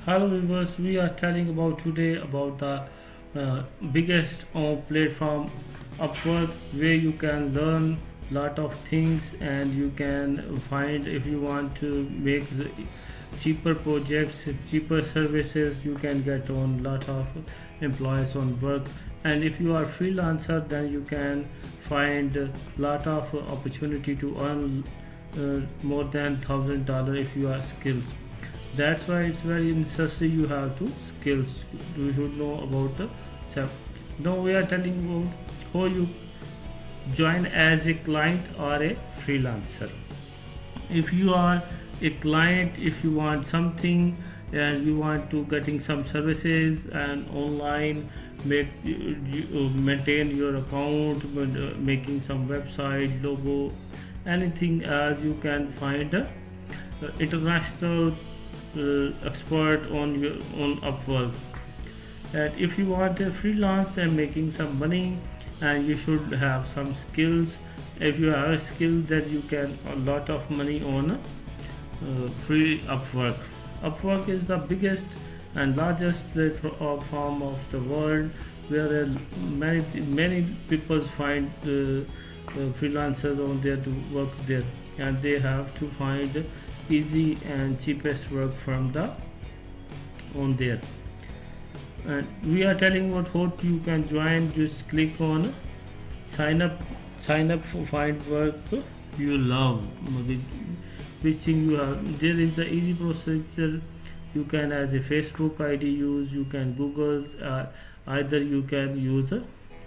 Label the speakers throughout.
Speaker 1: Hello viewers, we are telling about today about the biggest platform Upwork, where you can learn lot of things and you can find, if you want to make the cheaper projects, cheaper services, you can get on lot of employees on work. And if you are freelancer, then you can find lot of opportunity to earn more than $1,000 if you are skilled. That's why it's very necessary you have to skills. You should know about the self. Now we are telling about how you join as a client or a freelancer. If you are a client, if you want something and you want to getting some services and online, make you maintain your account, making some website logo, anything, as you can find international expert on Upwork. And if you want a freelance and making some money, and you should have some skills. If you have a skill, that you can a lot of money on free Upwork. Upwork is the biggest and largest platform of the world, where many people find freelancers on there to work there, and they have to find easy and cheapest work from the on there. And we are telling what how you can join. Just click on sign up for find work you love, which thing you have. There is the easy procedure. You can as a Facebook ID use, you can Google, either you can use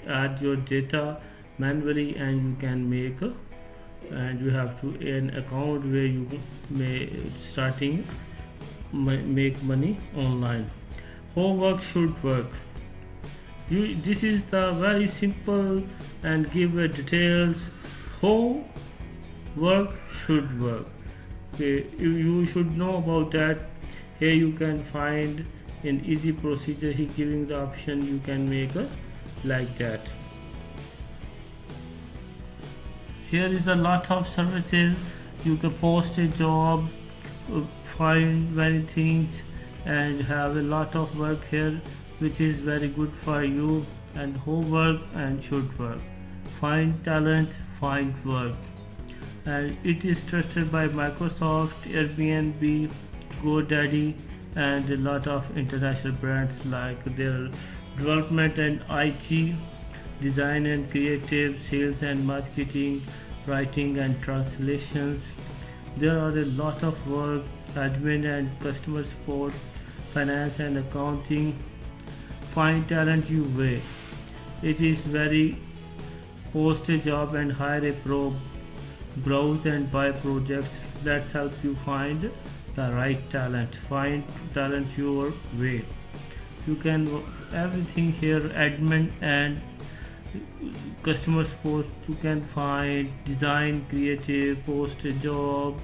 Speaker 1: add your data manually, and you can make and you have to an account where you may starting make money online. How work should work. This is the very simple and give details how work should work. Okay, you should know about that. Here you can find an easy procedure. He giving the option you can make like that. Here is a lot of services. You can post a job, find many things, and have a lot of work here, which is very good for you. And who work and should work. Find talent, find work. And it is trusted by Microsoft, Airbnb, GoDaddy, and a lot of international brands, like their development and IT, design and creative, sales and marketing, writing and translations. There are a lot of work, admin and customer support, finance and accounting. Find talent you way. It is very post a job and hire a pro, browse and buy projects. Let's help you find the right talent. Find talent your way. You can everything here, admin and customer support. You can find design, creative, post a job,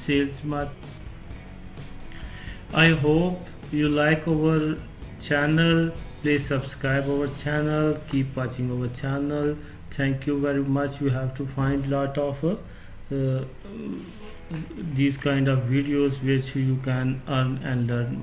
Speaker 1: sales market. I hope you like our channel. Please subscribe our channel, keep watching our channel. Thank you very much. You have to find lot of these kind of videos which you can earn and learn.